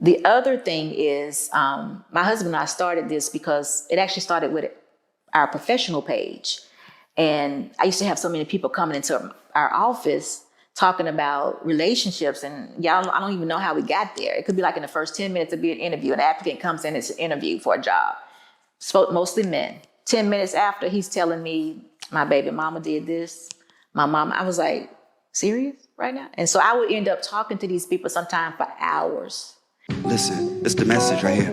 The other thing is, my husband and I started this because it actually started with our professional page. And I used to have so many people coming into our office talking about relationships, and y'all, I don't even know how we got there. It could be like in the first 10 minutes to be an interview. An applicant comes in, it's an interview for a job. Mostly men. 10 minutes after, he's telling me, my baby mama did this. My mama, I was like, serious right now? And so I would end up talking to these people sometimes for hours. Listen, it's the message right here.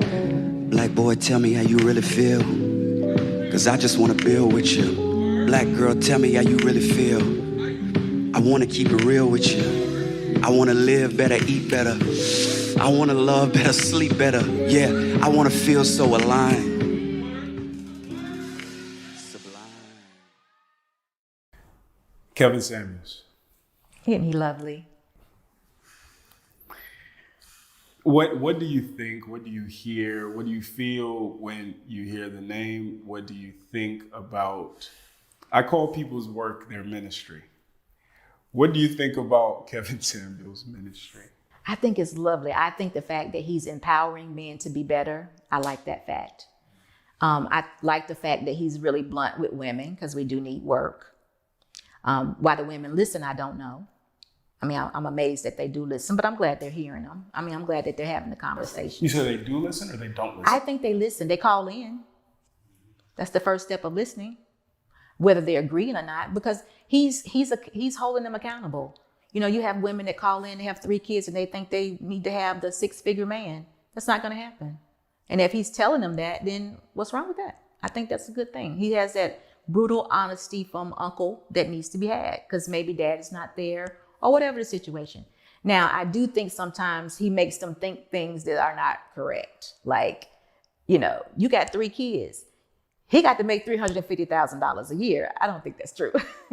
Black boy, tell me how you really feel. Cause I just wanna build with you. Black girl, tell me how you really feel. I wanna keep it real with you. I wanna live better, eat better. I wanna love better, sleep better. Yeah, I wanna feel so aligned. Kevin Samuels. Isn't he lovely? What do you think? What do you hear? What do you feel when you hear the name? What do you think about? I call people's work their ministry. What do you think about Kevin Samuels' ministry? I think it's lovely. I think the fact that he's empowering men to be better, I like that fact. I like the fact that he's really blunt with women, because we do need work. Why the women listen, I don't know. I mean, I'm amazed that they do listen, but I'm glad they're hearing them. I mean, I'm glad that they're having the conversation. You said they do listen or they don't listen? I think they listen. They call in. That's the first step of listening, whether they're agreeing or not, because he's holding them accountable. You know, you have women that call in, they have 3 kids, and they think they need to have the 6-figure man. That's not going to happen. And if he's telling them that, then what's wrong with that? I think that's a good thing. He has that brutal honesty from uncle that needs to be had, because maybe dad is not there, or whatever the situation. Now, I do think sometimes he makes them think things that are not correct. Like, you know, you got 3 kids. He got to make $350,000 a year. I don't think that's true.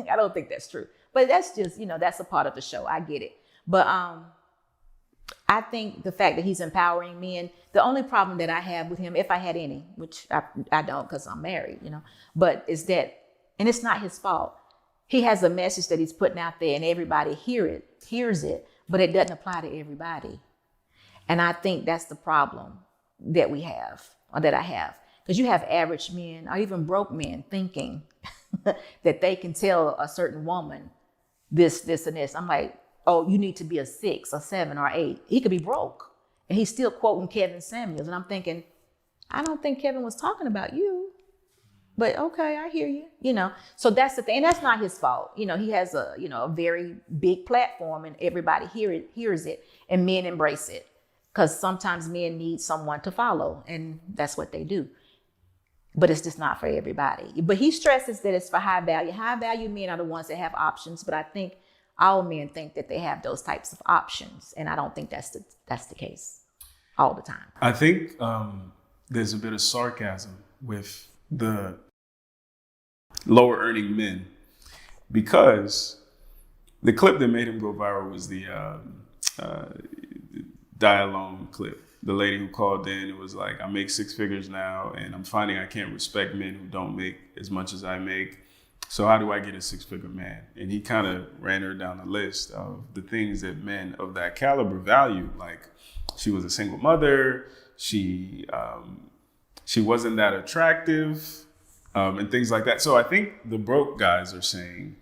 I don't think that's true. But that's just, you know, that's a part of the show. I get it. But I think the fact that he's empowering men, the only problem that I have with him, if I had any, which I don't because I'm married, you know, but is that, and it's not his fault, he has a message that he's putting out there and everybody hears it, but it doesn't apply to everybody. And I think that's the problem that we have, or that I have. Because you have average men or even broke men thinking that they can tell a certain woman this, and this. I'm like, oh, you need to be a 6 or 7 or 8. He could be broke. And he's still quoting Kevin Samuels. And I'm thinking, I don't think Kevin was talking about you. But okay, I hear you, you know. So that's the thing. And that's not his fault. You know, he has a very big platform and everybody hears it and men embrace it. Because sometimes men need someone to follow and that's what they do. But it's just not for everybody. But he stresses that it's for high value. High value men are the ones that have options. But I think all men think that they have those types of options. And I don't think that's the case all the time. I think there's a bit of sarcasm with the lower earning men, because the clip that made him go viral was the dialog clip. The lady who called in, it was like, I make 6 figures now and I'm finding I can't respect men who don't make as much as I make. So how do I get a 6-figure man? And he kind of ran her down the list of the things that men of that caliber value. Like, she was a single mother, she wasn't that attractive, and things like that. So I think the broke guys are saying,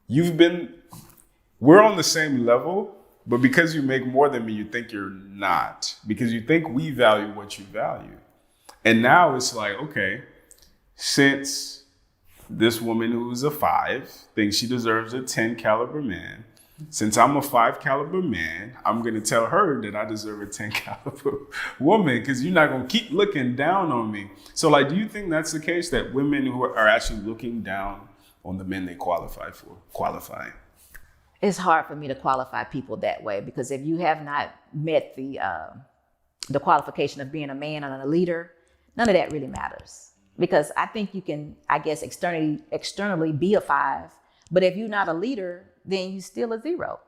we're on the same level, but because you make more than me, you think you're not, because you think we value what you value. And now it's like, okay, since this woman who's a 5 thinks she deserves a 10 caliber man, since I'm a 5 caliber man, I'm going to tell her that I deserve a 10 caliber woman, because you're not going to keep looking down on me. So, like, do you think that's the case, that women who are actually looking down on the men they qualifying? It's hard for me to qualify people that way, because if you have not met the qualification of being a man and a leader, none of that really matters. Because I think you can, I guess, externally be a 5, but if you're not a leader, then you're still a 0,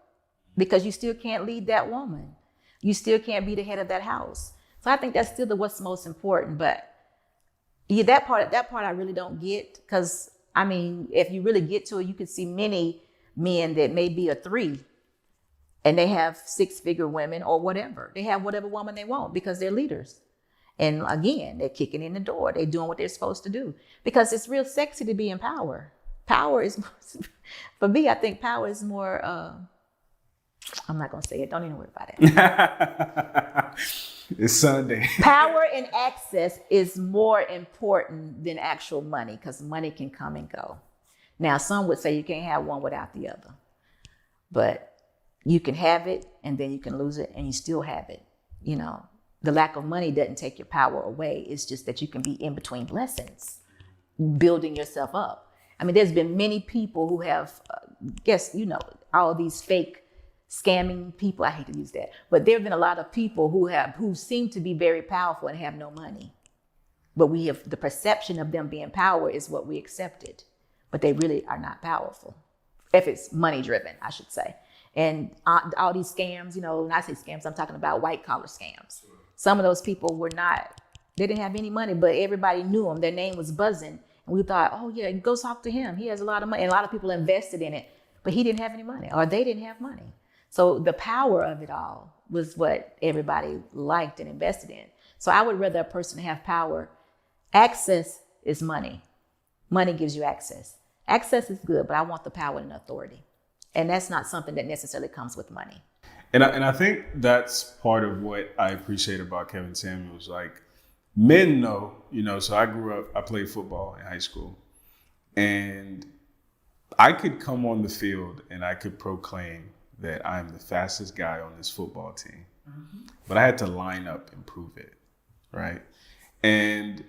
because you still can't lead that woman. You still can't be the head of that house. So I think that's still what's most important. But yeah, that part I really don't get, because I mean, if you really get to it, you can see many men that may be a 3 And they have 6-figure women or whatever. They have whatever woman they want because they're leaders. And again, they're kicking in the door. They're doing what they're supposed to do because it's real sexy to be in power. Power is, for me, I think power is more, I'm not going to say it. Don't even worry about it. It's Sunday. Power and access is more important than actual money because money can come and go. Now, some would say you can't have one without the other, but you can have it and then you can lose it and you still have it. You know, the lack of money doesn't take your power away. It's just that you can be in between blessings, building yourself up. I mean, there's been many people who have, all these fake scamming people. I hate to use that, but there have been a lot of people who seem to be very powerful and have no money. But we have the perception of them being power is what we accepted, but they really are not powerful. If it's money driven, I should say. And all these scams, when I say scams, I'm talking about white collar scams. Some of those people they didn't have any money, but everybody knew them. Their name was buzzing. And we thought, oh yeah, go talk to him. He has a lot of money. And a lot of people invested in it, but he didn't have any money or they didn't have money. So the power of it all was what everybody liked and invested in. So I would rather a person have power. Access is money. Money gives you access. Access is good, but I want the power and authority. And that's not something that necessarily comes with money. And I think that's part of what I appreciate about Kevin Samuels. Like, men know, so I grew up, I played football in high school. And I could come on the field and I could proclaim that I'm the fastest guy on this football team. Mm-hmm. But I had to line up and prove it, right? And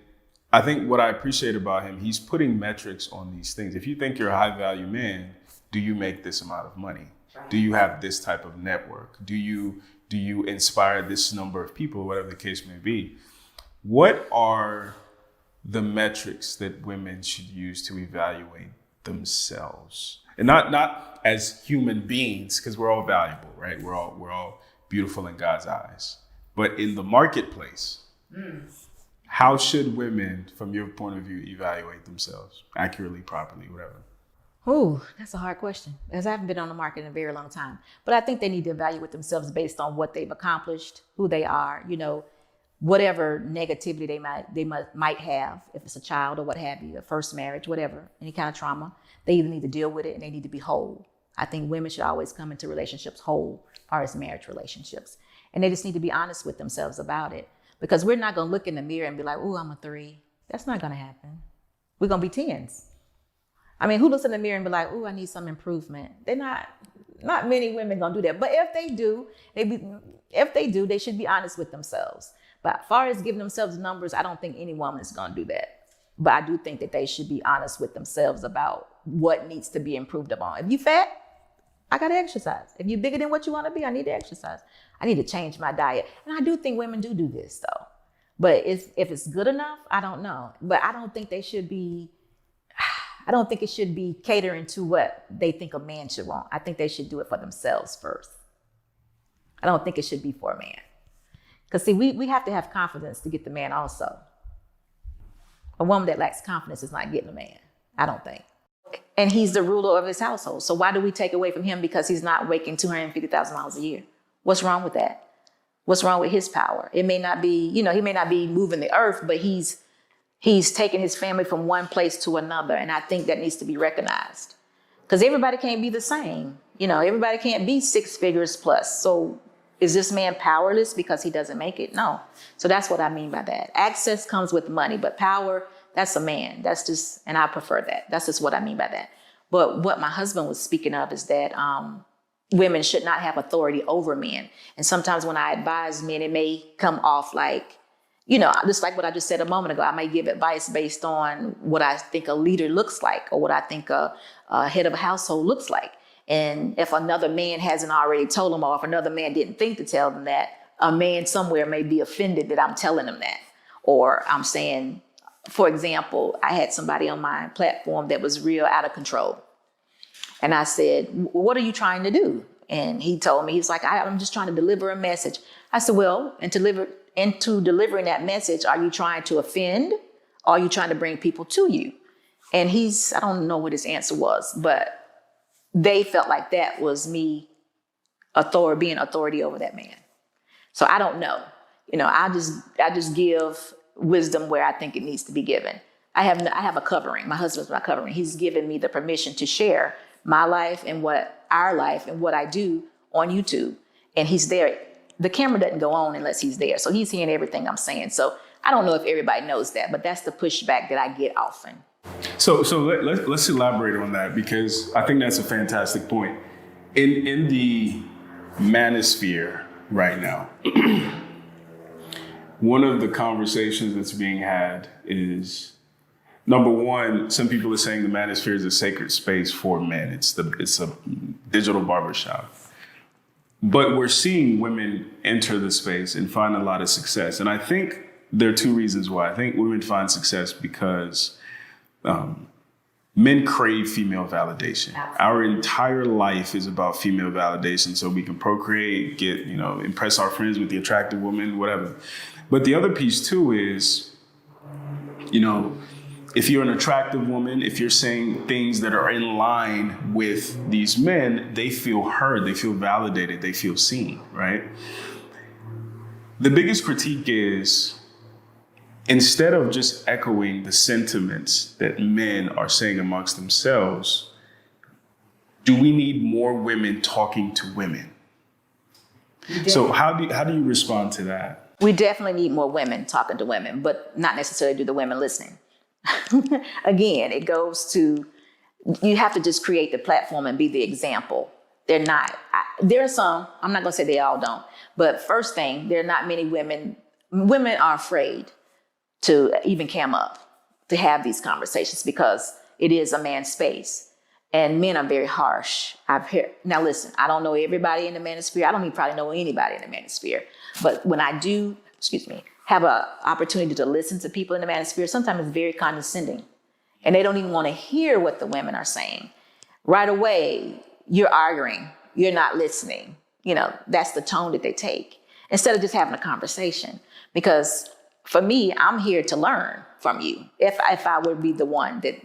I think what I appreciate about him, he's putting metrics on these things. If you think you're a high value man, do you make this amount of money? Right. Do you have this type of network? Do you inspire this number of people, whatever the case may be? What are the metrics that women should use to evaluate themselves? And not as human beings, because we're all valuable, right? We're all beautiful in God's eyes. But in the marketplace, how should women, from your point of view, evaluate themselves accurately, properly, whatever? Ooh, that's a hard question because I haven't been on the market in a very long time. But I think they need to evaluate themselves based on what they've accomplished, who they are, whatever negativity they might have, if it's a child or what have you, a first marriage, whatever, any kind of trauma. They either need to deal with it and they need to be whole. I think women should always come into relationships whole as far as marriage relationships. And they just need to be honest with themselves about it. Because we're not going to look in the mirror and be like, oh, I'm a 3. That's not going to happen. We're going to be 10s. I mean, who looks in the mirror and be like, oh, I need some improvement? They're not many women going to do that. But if they do, they should be honest with themselves. But as far as giving themselves numbers, I don't think any woman is going to do that. But I do think that they should be honest with themselves about what needs to be improved upon. If you fat, I got to exercise. If you're bigger than what you want to be, I need to exercise. I need to change my diet. And I do think women do this, though. But if it's good enough, I don't know. But I don't think it should be catering to what they think a man should want. I think they should do it for themselves first. I don't think it should be for a man. Because, see, we have to have confidence to get the man also. A woman that lacks confidence is not getting a man, I don't think. And he's the ruler of his household. So why do we take away from him because he's not making 250,000 miles a year? What's wrong with that? What's wrong with his power? It may not be, he may not be moving the earth, but he's taking his family from one place to another. And I think that needs to be recognized. Because everybody can't be the same. Everybody can't be 6 figures plus. So is this man powerless because he doesn't make it? No. So that's what I mean by that. Access comes with money, but power, that's a man. That's just, and I prefer that. That's just what I mean by that. But what my husband was speaking of is that women should not have authority over men. And sometimes when I advise men, it may come off like, just like what I just said a moment ago, I may give advice based on what I think a leader looks like or what I think a head of a household looks like. And if another man hasn't already told them, or if another man didn't think to tell them that, a man somewhere may be offended that I'm telling them that. Or I'm saying, for example, I had somebody on my platform that was real out of control. And I said, what are you trying to do? And he told me, he's like, I'm just trying to deliver a message. I said, well, into delivering that message, are you trying to offend? Or are you trying to bring people to you? And I don't know what his answer was, but they felt like that was me being authority over that man. So I don't know. I just give wisdom where I think it needs to be given. I have a covering. My husband's my covering. He's given me the permission to share my life and our life and what I do on YouTube. And he's there. The camera doesn't go on unless he's there. So he's hearing everything I'm saying. So I don't know if everybody knows that, but that's the pushback that I get often. So let's elaborate on that, because I think that's a fantastic point. In the manosphere right now, one of the conversations that's being had is, number one, some people are saying the manosphere is a sacred space for men. It's a digital barbershop. But we're seeing women enter the space and find a lot of success. And I think there are two reasons why. I think women find success because men crave female validation. Our entire life is about female validation, so we can procreate, impress our friends with the attractive woman, whatever. But the other piece too is, if you're an attractive woman, if you're saying things that are in line with these men, they feel heard, they feel validated, they feel seen, right? The biggest critique is, instead of just echoing the sentiments that men are saying amongst themselves, do we need more women talking to women? So how do you respond to that? We definitely need more women talking to women, but not necessarily do the women listening. Again, it goes to, you have to just create the platform and be the example. There are some, I'm not going to say they all don't, but first thing, there are not many women are afraid to even cam up, to have these conversations, because it is a man's space. And men are very harsh. Now listen, I don't know everybody in the manosphere. I don't even probably know anybody in the manosphere. But when I do, have an opportunity to listen to people in the manosphere, sometimes it's very condescending. And they don't even want to hear what the women are saying. Right away, you're arguing. You're not listening. That's the tone that they take, instead of just having a conversation. Because for me, I'm here to learn from you. If I would be the one that,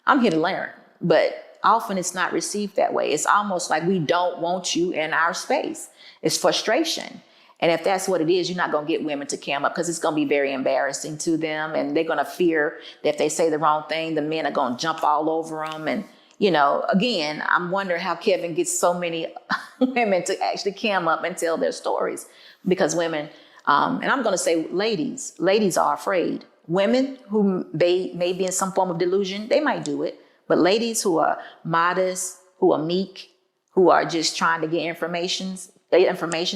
I'm here to learn. But often it's not received that way. It's almost like we don't want you in our space. It's frustration. And if that's what it is, you're not going to get women to cam up, because it's going to be very embarrassing to them. And they're going to fear that if they say the wrong thing, the men are going to jump all over them. And, again, I'm wondering how Kevin gets so many women to actually cam up and tell their stories, because women, and I'm going to say ladies are afraid. Women who may be in some form of delusion, they might do it. But ladies who are modest, who are meek, who are just trying to get information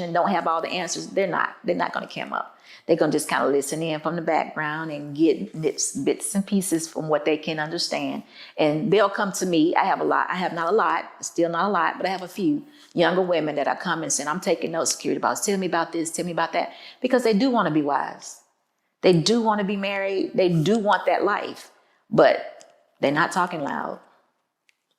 and don't have all the answers, they're not going to cam up. They're going to just kind of listen in from the background and get bits and pieces from what they can understand. And they'll come to me. I have not a lot, still not a lot, but I have a few younger women that are coming saying, I'm taking notes, security boss, tell me about this, tell me about that. Because they do want to be wives. They do want to be married. They do want that life, but they're not talking loud.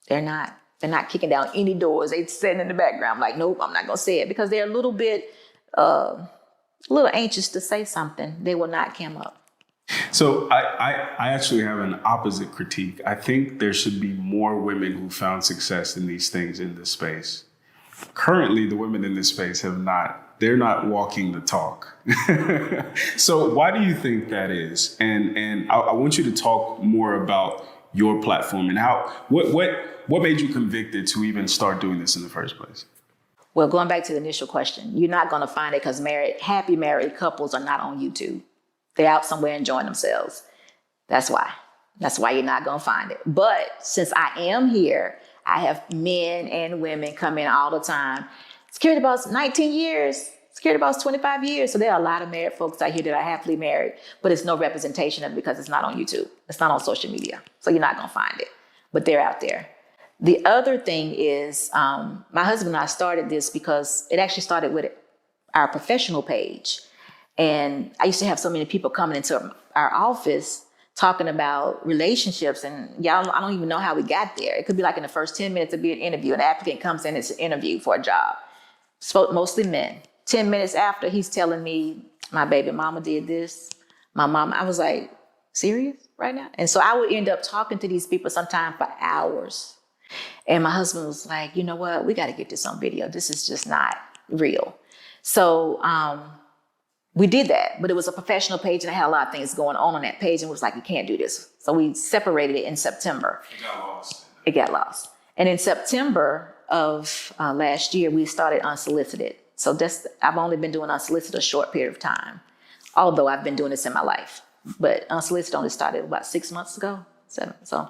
They're not kicking down any doors. They sitting in the background like, nope, I'm not going to say it, because they're a little bit, a little anxious to say something. They will not cam up. So I actually have an opposite critique. I think there should be more women who found success in these things in this space. Currently, the women in this space they're not walking the talk. So why do you think that is? And I want you to talk more about your platform and what made you convicted to even start doing this in the first place? Well, going back to the initial question, you're not going to find it, because happy married couples are not on YouTube. They're out somewhere enjoying themselves. That's why you're not going to find it. But since I am here, I have men and women come in all the time. Security boss, 19 years. Security boss, 25 years. So there are a lot of married folks out here that are happily married, but it's no representation of it because it's not on YouTube. It's not on social media. So you're not going to find it, but they're out there. The other thing is, my husband and I started this because it actually started with our professional page. And I used to have so many people coming into our office talking about relationships, and I don't even know how we got there. It could be like in the first 10 minutes it'd be an interview. An applicant comes in, it's an interview for a job. Mostly men. 10 minutes after, he's telling me, my baby mama did this. My mama, I was like, serious right now? And so I would end up talking to these people sometimes for hours. And my husband was like, you know what? We got to get this on video. This is just not real. So we did that, but it was a professional page and I had a lot of things going on that page and was like, you can't do this. So we separated it in September. It got lost. And in September of last year, we started Unsolicited. So I've only been doing Unsolicited a short period of time, although I've been doing this in my life. But Unsolicited only started about 6 months ago. So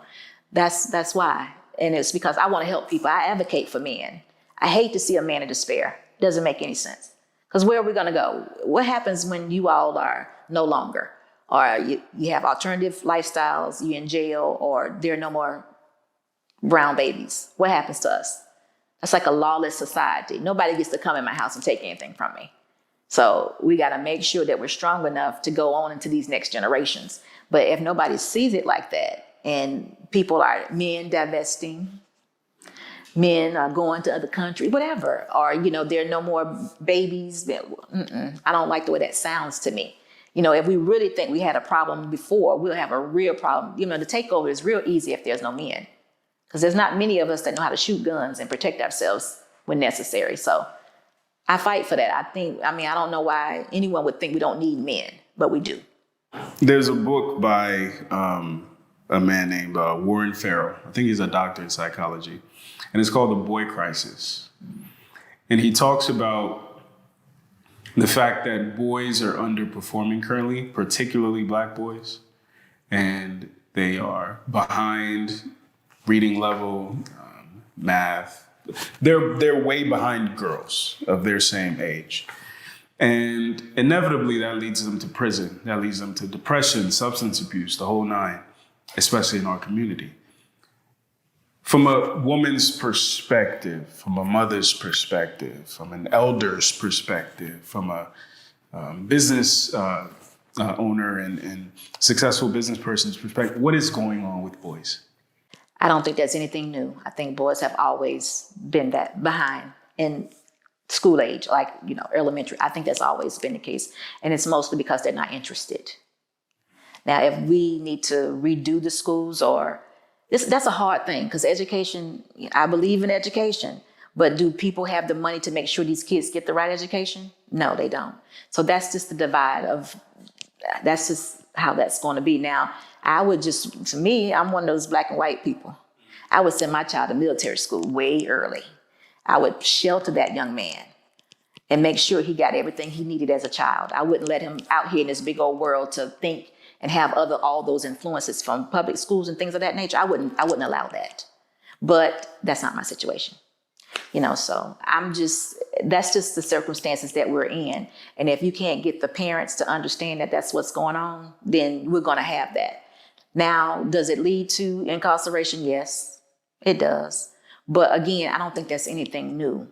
that's why. And it's because I want to help people. I advocate for men. I hate to see a man in despair. Doesn't make any sense. Because where are we going to go? What happens when you all are no longer? Or you have alternative lifestyles, you're in jail, or there are no more brown babies? What happens to us? It's like a lawless society. Nobody gets to come in my house and take anything from me. So we got to make sure that we're strong enough to go on into these next generations. But if nobody sees it like that, and people are men divesting, men are going to other countries, whatever, or, there are no more babies. I don't like the way that sounds to me. If we really think we had a problem before, we'll have a real problem. The takeover is real easy if there's no men, because there's not many of us that know how to shoot guns and protect ourselves when necessary. So I fight for that. I don't know why anyone would think we don't need men, but we do. There's a book by a man named Warren Farrell. I think he's a doctor in psychology. And it's called The Boy Crisis. And he talks about the fact that boys are underperforming currently, particularly black boys. And they are behind reading level, math. They're way behind girls of their same age. And inevitably that leads them to prison. That leads them to depression, substance abuse, the whole nine, especially in our community. From a woman's perspective, from a mother's perspective, from an elder's perspective, from a business owner and successful business person's perspective, what is going on with boys? I don't think that's anything new. I think boys have always been that behind in school age, like, elementary. I think that's always been the case. And it's mostly because they're not interested. Now, if we need to redo the schools that's a hard thing, because education, I believe in education, but do people have the money to make sure these kids get the right education? No, they don't. So that's just the divide that's just how that's going to be. Now, I'm one of those black and white people. I would send my child to military school way early. I would shelter that young man and make sure he got everything he needed as a child. I wouldn't let him out here in this big old world to think and have all those influences from public schools and things of that nature. I wouldn't allow that. But that's not my situation. So that's just the circumstances that we're in. And if you can't get the parents to understand that that's what's going on, then we're going to have that. Now, does it lead to incarceration? Yes, it does. But again, I don't think that's anything new.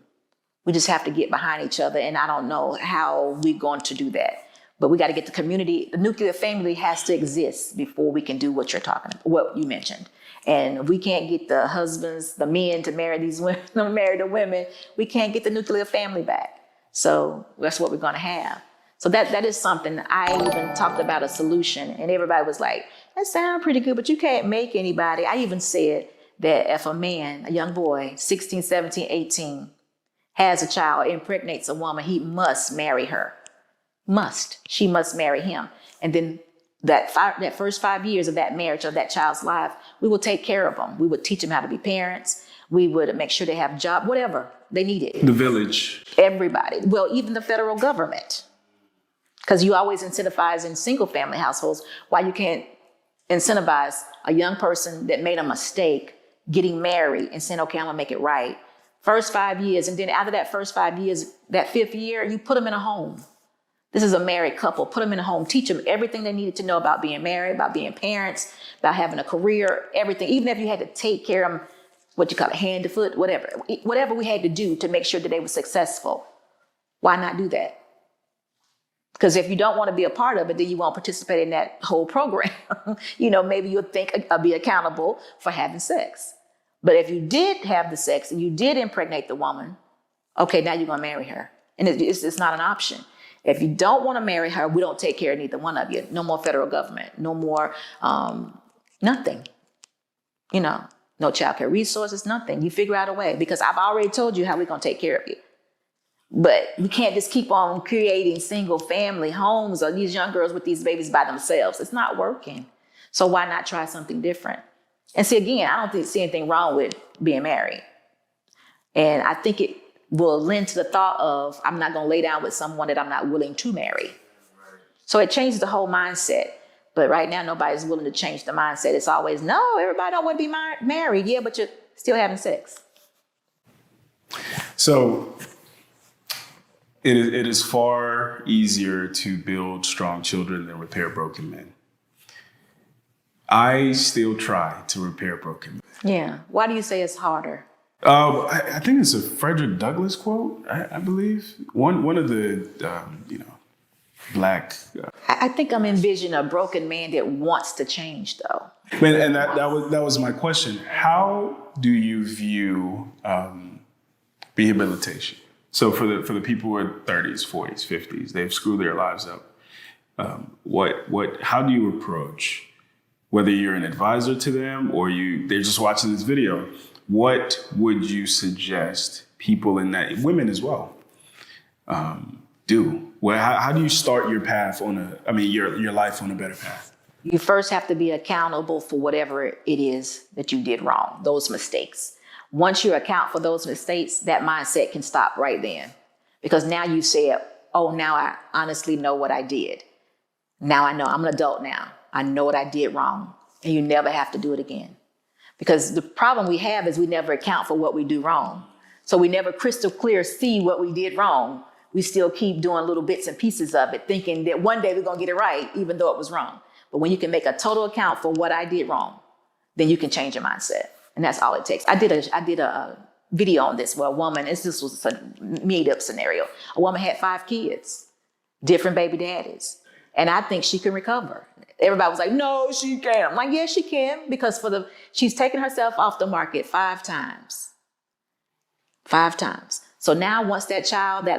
We just have to get behind each other. And I don't know how we're going to do that. But we got to get the community. The nuclear family has to exist before we can do what you're talking about, what you mentioned. And we can't get the husbands, the men to marry these women, marry the women. We can't get the nuclear family back. So that's what we're going to have. So that is something. I even talked about a solution and everybody was like, that sounds pretty good, but you can't make anybody. I even said that if a man, a young boy, 16, 17, 18, has a child, impregnates a woman, he must marry her. She must marry him. And then that first 5 years of that marriage or that child's life, we will take care of them. We would teach them how to be parents. We would make sure they have a job, whatever they needed. The village. Everybody. Well, even the federal government. Because you always incentivize in single family households. Why you can't incentivize a young person that made a mistake getting married and saying, okay, I'm gonna make it right. First 5 years. And then after that first 5 years, that fifth year, you put them in a home. This is a married couple. Put them in a home. Teach them everything they needed to know about being married, about being parents, about having a career, everything. Even if you had to take care of them, what you call it, hand to foot, whatever we had to do to make sure that they were successful. Why not do that? Because if you don't want to be a part of it, then you won't participate in that whole program. Maybe you'll be accountable for having sex. But if you did have the sex and you did impregnate the woman, okay, now you're going to marry her. And it's not an option. If you don't want to marry her, we don't take care of neither one of you. No more federal government. No more nothing. No child care resources, nothing. You figure out a way because I've already told you how we're going to take care of you. But we can't just keep on creating single family homes or these young girls with these babies by themselves. It's not working. So why not try something different? And see, again, I don't see anything wrong with being married. And I think it will lend to the thought of, I'm not going to lay down with someone that I'm not willing to marry. So it changes the whole mindset. But right now, nobody's willing to change the mindset. It's always, no, everybody don't want to be married. Yeah, but you're still having sex. So it is far easier to build strong children than repair broken men. I still try to repair broken men. Yeah. Why do you say it's harder? I think it's a Frederick Douglass quote, I believe. One of the, Black. I think I'm envisioning a broken man that wants to change, though. And that was my question. How do you view rehabilitation? So for the people who are 30s, 40s, 50s, they've screwed their lives up. How do you approach, whether you're an advisor to them or they're just watching this video, what would you suggest people in that, women as well, do? Well, how do you start your path your life on a better path? You first have to be accountable for whatever it is that you did wrong, those mistakes. Once you account for those mistakes, that mindset can stop right then. Because now you said, oh, now I honestly know what I did. Now I know, I'm an adult now. I know what I did wrong. And you never have to do it again. Because the problem we have is we never account for what we do wrong. So we never crystal clear see what we did wrong. We still keep doing little bits and pieces of it, thinking that one day we're going to get it right, even though it was wrong. But when you can make a total account for what I did wrong, then you can change your mindset. And that's all it takes. I did a video on this where a woman, this was a made up scenario. A woman had 5 kids, different baby daddies. And I think she can recover. Everybody was like, no, she can't. I'm like, yes, she can, because she's taken herself off the market 5 times. 5 times. So now once that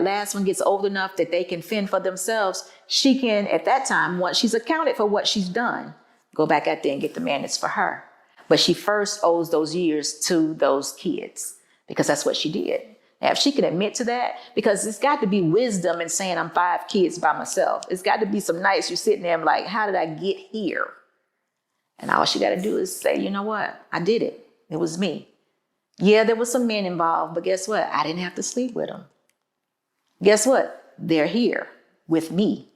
last one gets old enough that they can fend for themselves, she can, at that time, once she's accounted for what she's done, go back out there and get the man that's for her. But she first owes those years to those kids because that's what she did. Now, if she can admit to that, because it's got to be wisdom in saying I'm 5 kids by myself. It's got to be some nights you're sitting there and like, how did I get here? And all she got to do is say, you know what? I did it. It was me. Yeah, there was some men involved, but guess what? I didn't have to sleep with them. Guess what? They're here with me.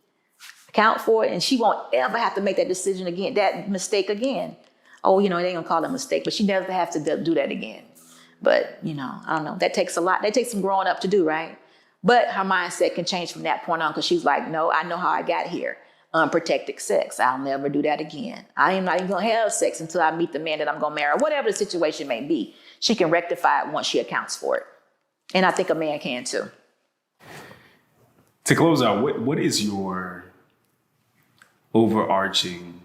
Account for it, and she won't ever have to make that decision again, that mistake again. Oh, they ain't gonna call it a mistake, but she never have to do that again. But, I don't know. That takes a lot. That takes some growing up to do, right? But her mindset can change from that point on because she's like, no, I know how I got here. Unprotected sex. I'll never do that again. I am not even gonna have sex until I meet the man that I'm gonna marry. Whatever the situation may be, she can rectify it once she accounts for it. And I think a man can too. To close out, what is your overarching,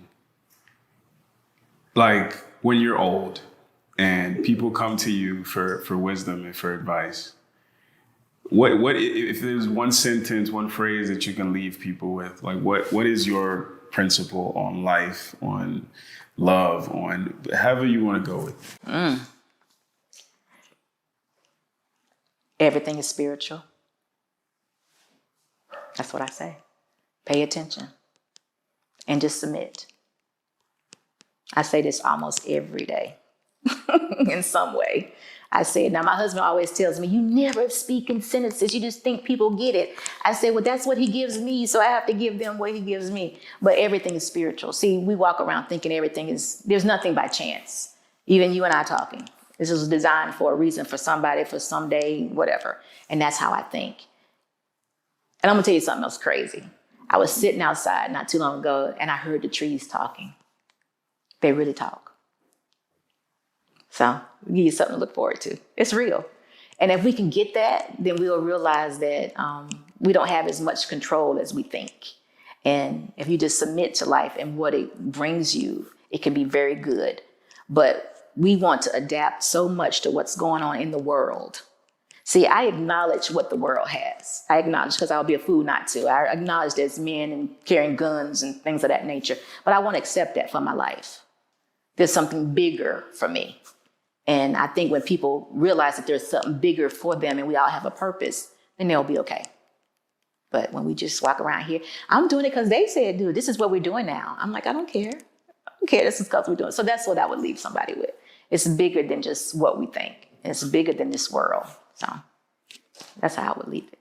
like when you're old and people come to you for wisdom and for advice, what if there's one sentence, one phrase that you can leave people with, like what is your principle on life, on love, on however you want to go with? Everything is spiritual. That's what I say. Pay attention and just submit. I say this almost every day in some way. I say it. Now, my husband always tells me, you never speak in sentences. You just think people get it. I say, well, that's what he gives me, so I have to give them what he gives me. But everything is spiritual. See, we walk around thinking there's nothing by chance. Even you and I talking. This was designed for a reason, for somebody, for someday, whatever. And that's how I think. And I'm going to tell you something else crazy. I was sitting outside not too long ago, and I heard the trees talking. They really talk. So I'll give you something to look forward to. It's real. And if we can get that, then we'll realize that we don't have as much control as we think. And if you just submit to life and what it brings you, it can be very good. But we want to adapt so much to what's going on in the world. See, I acknowledge what the world has. I acknowledge, because I would be a fool not to. I acknowledge there's men and carrying guns and things of that nature. But I want to accept that for my life. There's something bigger for me. And I think when people realize that there's something bigger for them and we all have a purpose, then they'll be okay. But when we just walk around here, I'm doing it because they said, dude, this is what we're doing now. I'm like, I don't care. I don't care. This is because we're doing it. So that's what I would leave somebody with. It's bigger than just what we think. It's bigger than this world. So that's how I would leave it.